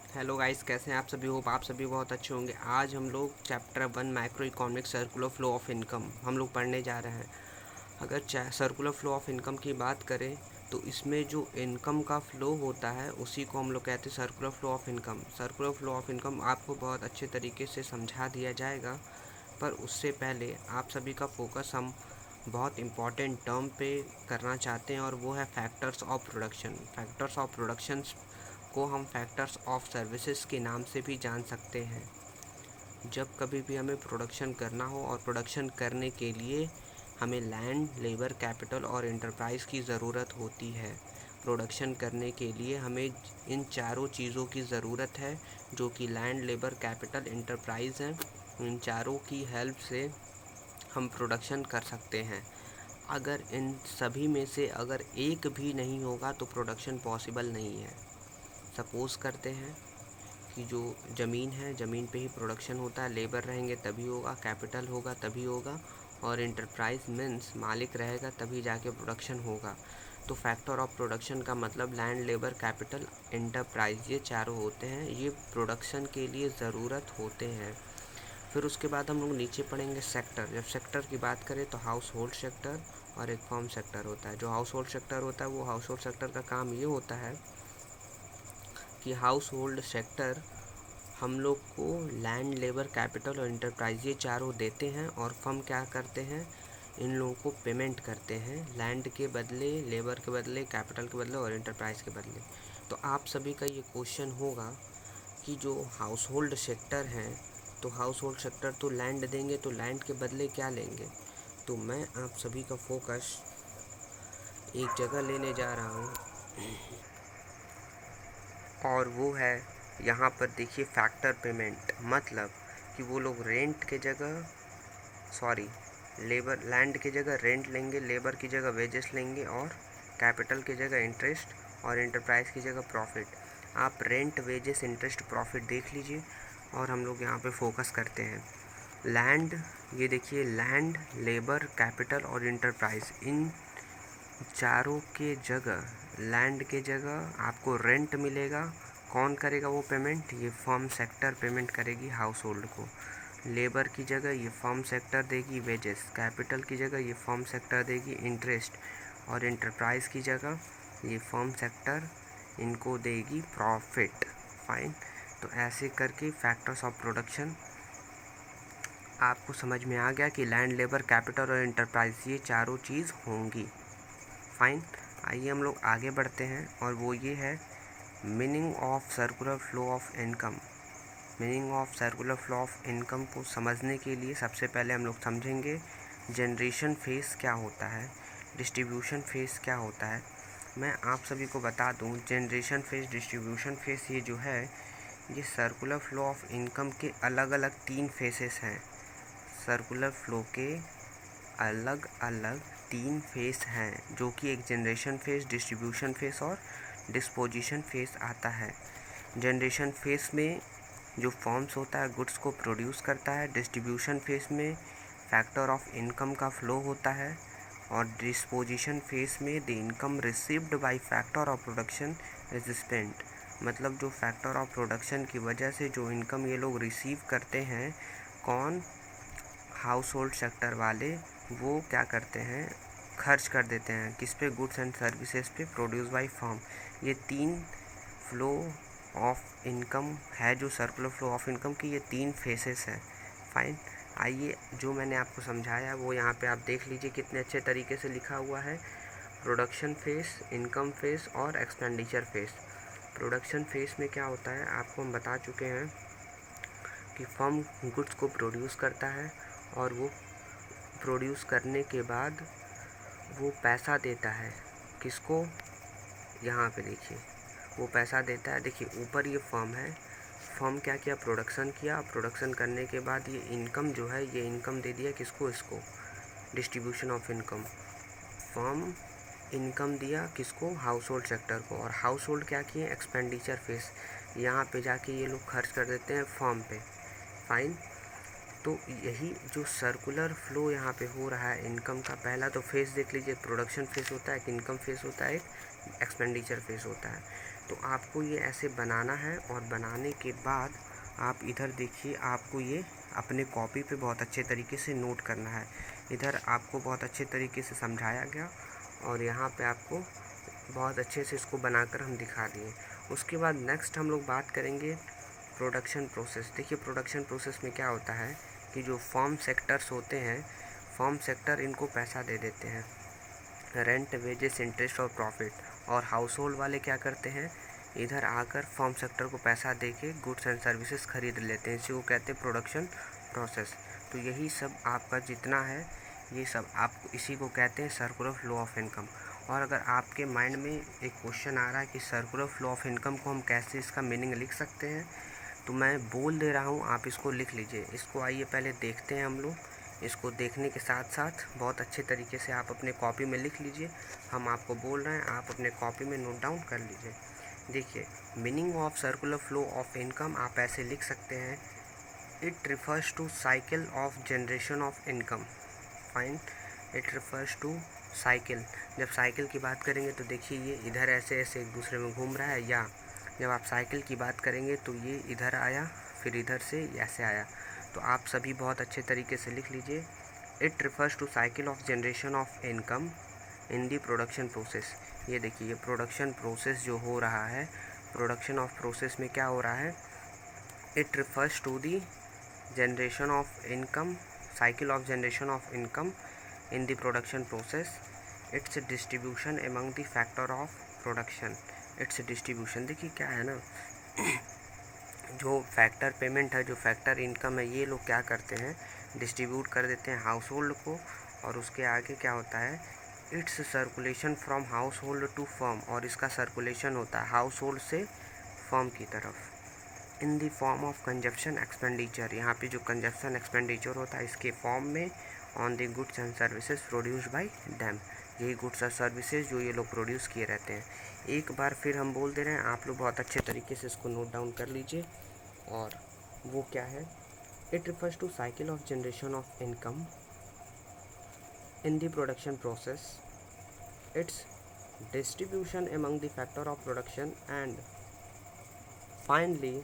Hello guys, कैसे हैं आप सभी। होप आप सभी बहुत अच्छे होंगे। आज हम लोग chapter 1 micro economic circular flow of income हम लोग पढ़ने जा रहे हैं। अगर सर्कुलर फ्लो ऑफ इनकम की बात करें तो इसमें जो इनकम का फ्लो होता है उसी को हम लोग कहते हैं circular flow of income. Circular flow of income आपको बहुत अच्छे तरीके से समझा दिया जाएगा, पर उससे पहले आप सभी का फोकस हम बहुत इम्पॉर्टेंट टर्म पे करना चाहते हैं, और वो है factors of production. Factors of production को हम फैक्टर्स ऑफ सर्विसेज के नाम से भी जान सकते हैं। जब कभी भी हमें प्रोडक्शन करना हो और प्रोडक्शन करने के लिए हमें लैंड, लेबर, कैपिटल और इंटरप्राइज की ज़रूरत होती है। प्रोडक्शन करने के लिए हमें इन चारों चीज़ों की ज़रूरत है, जो कि लैंड, लेबर, कैपिटल, इंटरप्राइज हैं। इन चारों की हेल्प से हम प्रोडक्शन कर सकते हैं। अगर इन सभी में से अगर एक भी नहीं होगा तो प्रोडक्शन पॉसिबल नहीं है। सपोज़ करते हैं कि जो ज़मीन है, ज़मीन पे ही प्रोडक्शन होता है। लेबर रहेंगे तभी होगा, कैपिटल होगा तभी होगा, और इंटरप्राइज मीन्स मालिक रहेगा तभी जाके प्रोडक्शन होगा। तो फैक्टर ऑफ प्रोडक्शन का मतलब लैंड, लेबर, कैपिटल, इंटरप्राइज, ये चारों होते हैं। ये प्रोडक्शन के लिए ज़रूरत होते हैं। फिर उसके बाद हम लोग नीचे पढ़ेंगे सेक्टर। जब सेक्टर की बात करें तो हाउस होल्ड सेक्टर और एक फॉर्म सेक्टर होता है। जो हाउस होल्ड सेक्टर होता है वो हाउस होल्ड सेक्टर का काम ये होता है कि हाउस होल्ड सेक्टर हम लोग को लैंड, लेबर, कैपिटल और इंटरप्राइज ये चारों देते हैं, और फर्म क्या करते हैं, इन लोगों को पेमेंट करते हैं लैंड के बदले, लेबर के बदले, कैपिटल के बदले और इंटरप्राइज के बदले। तो आप सभी का ये क्वेश्चन होगा कि जो हाउस होल्ड सेक्टर हैं, तो हाउस होल्ड सेक्टर तो लैंड देंगे, तो लैंड के बदले क्या लेंगे। तो मैं आप सभी का फोकस एक जगह लेने जा रहा हूँ, और वो है यहाँ पर देखिए फैक्टर पेमेंट। मतलब कि वो लोग रेंट के जगह, सॉरी, लेबर, लैंड की जगह रेंट लेंगे, लेबर की जगह वेजेस लेंगे, और कैपिटल की जगह इंटरेस्ट, और इंटरप्राइज की जगह प्रॉफिट। आप रेंट, वेजेस, इंटरेस्ट, प्रॉफिट देख लीजिए, और हम लोग यहाँ पे फोकस करते हैं लैंड। ये देखिए लैंड, लेबर, कैपिटल और इंटरप्राइज, इन चारों के जगह, लैंड के जगह आपको रेंट मिलेगा। कौन करेगा वो पेमेंट, ये फर्म सेक्टर पेमेंट करेगी हाउस होल्ड को। लेबर की जगह ये फर्म सेक्टर देगी वेजेस, कैपिटल की जगह ये फर्म सेक्टर देगी इंटरेस्ट, और इंटरप्राइज की जगह ये फर्म सेक्टर इनको देगी प्रॉफिट। फाइन। तो ऐसे करके फैक्टर्स ऑफ प्रोडक्शन आपको समझ में आ गया कि लैंड, लेबर, कैपिटल और इंटरप्राइज ये चारों चीज़ होंगी। फाइन। आइए हम लोग आगे बढ़ते हैं, और वो ये है meaning of circular flow of income. Meaning of circular flow of income को समझने के लिए सबसे पहले हम लोग समझेंगे जनरेशन फेस क्या होता है, डिस्ट्रीब्यूशन फेस क्या होता है। मैं आप सभी को बता दूं, जनरेशन फेस, डिस्ट्रीब्यूशन फेस, ये जो है ये सर्कुलर फ्लो ऑफ इनकम के अलग अलग 3 फेसेस हैं। सर्कुलर फ्लो के अलग अलग 3 फेस हैं, जो कि एक जनरेशन फेस, डिस्ट्रीब्यूशन फेस और डिस्पोजिशन फेस आता है। जनरेशन फेस में जो फॉर्म्स होता है गुड्स को प्रोड्यूस करता है। डिस्ट्रीब्यूशन फेस में फैक्टर ऑफ इनकम का फ्लो होता है, और डिस्पोजिशन फेस में the income received by factor of production is spent. मतलब जो फैक्टर ऑफ प्रोडक्शन की वजह से जो इनकम ये लोग रिसीव करते हैं, कौन, हाउस होल्ड सेक्टर वाले, वो क्या करते हैं, खर्च कर देते हैं किस पे, गुड्स एंड सर्विसेज पे प्रोड्यूस बाय फर्म। ये 3 फ्लो ऑफ इनकम है, जो सर्कुलर फ्लो ऑफ इनकम की ये 3 फेसेस हैं। फाइन। आइए, जो मैंने आपको समझाया वो यहाँ पे आप देख लीजिए कितने अच्छे तरीके से लिखा हुआ है। प्रोडक्शन फेस, इनकम फेस और एक्सपेंडिचर फेस। प्रोडक्शन फेस में क्या होता है आपको हम बता चुके हैं कि फर्म गुड्स को प्रोड्यूस करता है, और वो प्रोड्यूस करने के बाद वो पैसा देता है किसको, यहाँ पे देखिए वो पैसा देता है। देखिए ऊपर ये फर्म है, फर्म क्या किया, प्रोडक्शन किया, प्रोडक्शन करने के बाद ये इनकम जो है, ये इनकम दे दिया किसको, इसको, distribution of income. Firm income दिया किसको, हाउस होल्ड सेक्टर को, और हाउस होल्ड क्या किए, एक्सपेंडिचर फेस, यहाँ पे जाके ये लोग खर्च कर देते हैं फर्म पे। फाइन। तो यही जो सर्कुलर फ्लो यहाँ पे हो रहा है इनकम का, पहला तो फेस देख लीजिए, प्रोडक्शन फेस होता है, एक इनकम फेस होता है, एक एक्सपेंडिचर फेस होता है। तो आपको ये ऐसे बनाना है और बनाने के बाद आप इधर देखिए, आपको ये अपने कॉपी पे बहुत अच्छे तरीके से नोट करना है। इधर आपको बहुत अच्छे तरीके से समझाया गया और यहाँ पे आपको बहुत अच्छे से इसको बनाकर हम दिखा दिए। उसके बाद नेक्स्ट हम लोग बात करेंगे प्रोडक्शन प्रोसेस। देखिए प्रोडक्शन प्रोसेस में क्या होता है कि जो फॉर्म सेक्टर्स होते हैं, फॉर्म सेक्टर इनको पैसा दे देते हैं, रेंट, वेजेस, इंटरेस्ट और प्रॉफिट, और हाउस होल्ड वाले क्या करते हैं, इधर आकर फॉर्म सेक्टर को पैसा दे के गुड्स एंड सर्विसेज खरीद लेते हैं। इसी को कहते हैं प्रोडक्शन प्रोसेस। तो यही सब आपका जितना है ये सब आप इसी को कहते हैं सर्कुलर फ्लो ऑफ इनकम। और अगर आपके माइंड में एक क्वेश्चन आ रहा है कि सर्कुलर फ्लो ऑफ इनकम को हम कैसे इसका मीनिंग लिख सकते हैं, तो मैं बोल दे रहा हूँ, आप इसको लिख लीजिए। इसको आइए पहले देखते हैं हम लोग। इसको देखने के साथ साथ बहुत अच्छे तरीके से आप अपने कॉपी में लिख लीजिए। हम आपको बोल रहे हैं, आप अपने कॉपी में नोट डाउन कर लीजिए। देखिए meaning of circular flow of income आप ऐसे लिख सकते हैं, it refers to cycle of generation of income. Fine, it refers to cycle. जब साइकिल की बात करेंगे तो देखिए ये इधर ऐसे ऐसे एक दूसरे में घूम रहा है, या जब आप साइकिल की बात करेंगे तो ये इधर आया फिर इधर से ऐसे आया। तो आप सभी बहुत अच्छे तरीके से लिख लीजिए, it refers to cycle of generation of income in the production process. ये देखिए ये प्रोडक्शन प्रोसेस जो हो रहा है, प्रोडक्शन ऑफ प्रोसेस में क्या हो रहा है, it refers to the generation of income, cycle of generation of income in the production process, its distribution among the factor of production, its distribution। देखिए क्या है ना जो फैक्टर पेमेंट है, जो फैक्टर इनकम है, ये लोग क्या करते हैं, डिस्ट्रीब्यूट कर देते हैं हाउस होल्ड को। और उसके आगे क्या होता है, it's circulation from household to firm, और इसका सर्कुलेशन होता है हाउस होल्ड से फर्म की तरफ, in the form of consumption expenditure. यहाँ पे जो कंजप्शन एक्सपेंडिचर होता है इसके फॉर्म में, on the goods and services produce by them. यही गुड्स और सर्विसेज जो ये लोग प्रोड्यूस किए रहते हैं। एक बार फिर हम बोल दे रहे हैं, आप लोग बहुत अच्छे तरीके से इसको नोट डाउन कर लीजिए। और वो क्या है, it refers to cycle of generation of income in the production process, it's distribution among the factor of production, and finally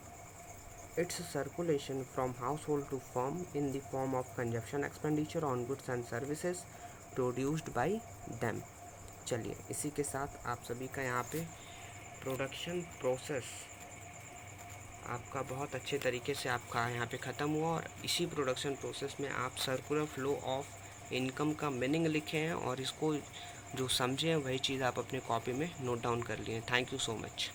its circulation from household to firm in the form of consumption expenditure on goods and services produced by them। चलिए इसी के साथ आप सभी का यहाँ पे production process आपका बहुत अच्छे तरीके से आपका यहाँ पे ख़त्म हुआ। और इसी प्रोडक्शन प्रोसेस में आप सर्कुलर फ्लो ऑफ इनकम का मीनिंग लिखे हैं और इसको जो समझे हैं वही चीज़ आप अपने कॉपी में नोट डाउन कर लिए। Thank you so much.